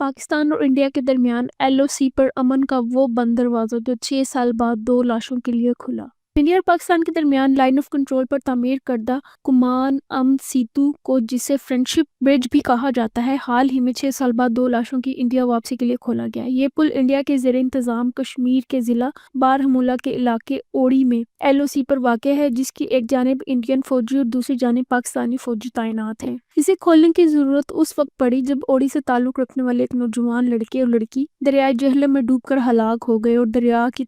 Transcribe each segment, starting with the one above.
پاکستان اور انڈیا کے درمیان ایل او سی پر امن کا وہ بند دروازہ جو 6 سال بعد 2 لاشوں کے لیے کھلا۔ انڈیا اور پاکستان کے درمیان لائن آف کنٹرول پر تعمیر کردہ کمان امن سیتو کو جسے فرینڈشپ برج بھی کہا جاتا ہے، حال ہی میں 6 سال بعد 2 لاشوں کی انڈیا واپسی کے لیے کھولا گیا۔ یہ پل انڈیا کے زیر انتظام کشمیر کے ضلع بارہمولہ کے علاقے اوڑی میں ایل او سی پر واقع ہے، جس کی ایک جانب انڈین فوجی اور دوسری جانب پاکستانی فوجی تعینات ہیں۔ اسے کھولنے کی ضرورت اس وقت پڑی جب اوڑی سے تعلق رکھنے والے ایک نوجوان لڑکے اور لڑکی دریائے جہلم میں ڈوب کر ہلاک ہو گئے اور دریا کی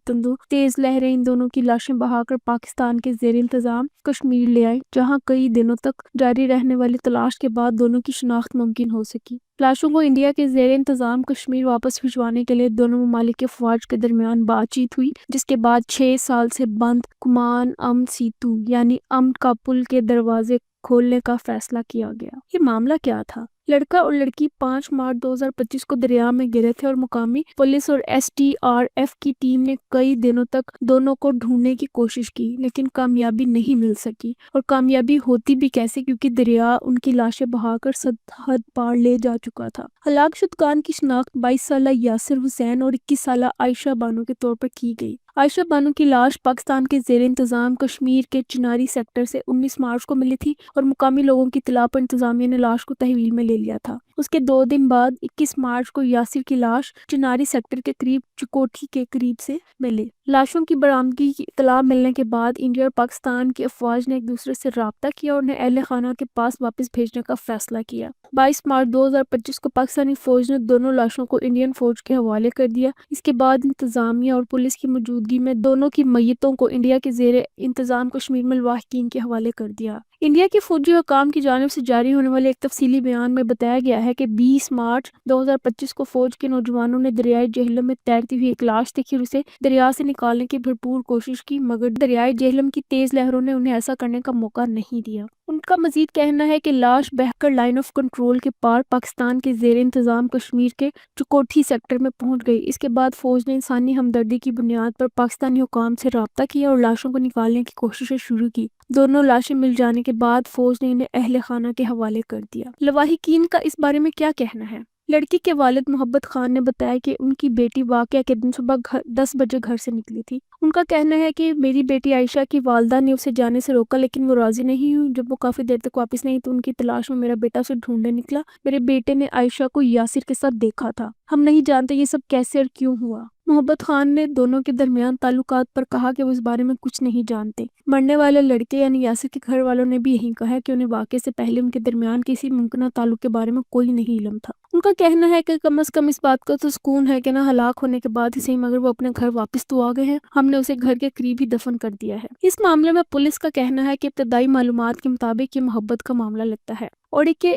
تیز لہریں ان دونوں کی لاشیں بہا کر پاکستان کے زیر انتظام کشمیر لے آئیں، جہاں کئی دنوں تک جاری رہنے والی تلاش کے بعد دونوں کی شناخت ممکن ہو سکی۔ لاشوں کو انڈیا کے زیر انتظام کشمیر واپس بھجوانے کے لیے دونوں ممالک کے افواج کے درمیان بات چیت ہوئی، جس کے بعد 6 سال سے بند کمان امن سیتو یعنی امن کا پل کے دروازے کھولنے کا فیصلہ کیا گیا۔ یہ معاملہ کیا تھا؟ لڑکا اور لڑکی 5 مارچ 2025 کو دریا میں گرے تھے اور مقامی پولیس اور ایس ڈی آر ایف کی ٹیم نے کئی دنوں تک دونوں کو ڈھونڈنے کی کوشش کی، لیکن کامیابی نہیں مل سکی، اور کامیابی ہوتی بھی کیسے کیونکہ دریا ان کی لاشیں بہا کر سرحد پار لے جا چکا تھا۔ ہلاک شدگان کی شناخت 22 سالہ یاسر حسین اور 21 سالہ عائشہ بانو کے طور پر کی گئی۔ عائشہ بانو کی لاش پاکستان کے زیر انتظام کشمیر کے چناری سیکٹر سے 19 مارچ کو ملی تھی اور مقامی لوگوں کی اطلاع پر انتظامیہ نے لاش کو تحویل میں لے لیا تھا۔ اس کے 2 دن بعد 21 مارچ کو یاسر کی لاش چناری سیکٹر کے قریب چکوٹھی کے قریب سے ملی۔ لاشوں کی برآمدگی کی اطلاع ملنے کے بعد انڈیا اور پاکستان کی افواج نے ایک دوسرے سے رابطہ کیا اور انہیں اہل خانہ کے پاس واپس بھیجنے کا فیصلہ کیا۔ 22 مارچ 2025 کو پاکستانی فوج نے دونوں لاشوں کو انڈین فوج کے حوالے کر دیا۔ اس کے بعد انتظامیہ اور پولیس کی موجودگی میں دونوں کی میتوں کو انڈیا کے زیر انتظام کشمیر میں لواحقین کے حوالے کر دیا۔ انڈیا کے فوجی حکام کی جانب سے جاری ہونے والے ایک تفصیلی بیان میں بتایا گیا ہے کہ 20 مارچ 2025 کو فوج کے نوجوانوں نے دریائے جہلم میں تیرتی ہوئی ایک لاش دیکھی اور اسے دریا سے نکالنے کی بھرپور کوشش کی، مگر دریائے جہلم کی تیز لہروں نے انہیں ایسا کرنے کا موقع نہیں دیا۔ ان کا مزید کہنا ہے کہ لاش بہہ کر لائن آف کنٹرول کے پار پاکستان کے زیر انتظام کشمیر کے چکوٹھی سیکٹر میں پہنچ گئی۔ اس کے بعد فوج نے انسانی ہمدردی کی بنیاد پر پاکستانی حکام سے رابطہ کیا اور لاشوں کو نکالنے کی کوششیں شروع کی۔ دونوں لاشیں مل جانے کے بعد فوج نے انہیں اہل خانہ کے حوالے کر دیا۔ لواحقین کا اس بارے میں کیا کہنا ہے؟ لڑکی کے والد محبت خان نے بتایا کہ ان کی بیٹی واقعہ کے دن صبح 10 بجے گھر سے نکلی تھی۔ ان کا کہنا ہے کہ میری بیٹی عائشہ کی والدہ نے اسے جانے سے روکا، لیکن وہ راضی نہیں ہوئی۔ جب وہ کافی دیر تک واپس نہیں تو ان کی تلاش میں میرا بیٹا اسے ڈھونڈنے نکلا۔ میرے بیٹے نے عائشہ کو یاسر کے ساتھ دیکھا تھا۔ ہم نہیں جانتے یہ سب کیسے اور کیوں ہوا۔ محبت خان نے دونوں کے درمیان تعلقات پر کہا کہ وہ اس بارے میں کچھ نہیں جانتے۔ مرنے والے لڑکے یعنی یاسر کے گھر والوں نے بھی یہی کہا ہے کہ انہیں واقعے سے پہلے ان کے درمیان کسی ممکنہ تعلق کے بارے میں کوئی نہیں علم تھا۔ ان کا کہنا ہے کہ کم از کم اس بات کا تو سکون ہے کہ نہ ہلاک ہونے کے بعد ہی صحیح مگر وہ اپنے گھر واپس تو آ گئے ہیں، ہم نے اسے گھر کے قریب ہی دفن کر دیا ہے۔ اس معاملے میں پولیس کا کہنا ہے کہ ابتدائی معلومات کے مطابق یہ محبت کا معاملہ لگتا ہے۔ اوڑی کے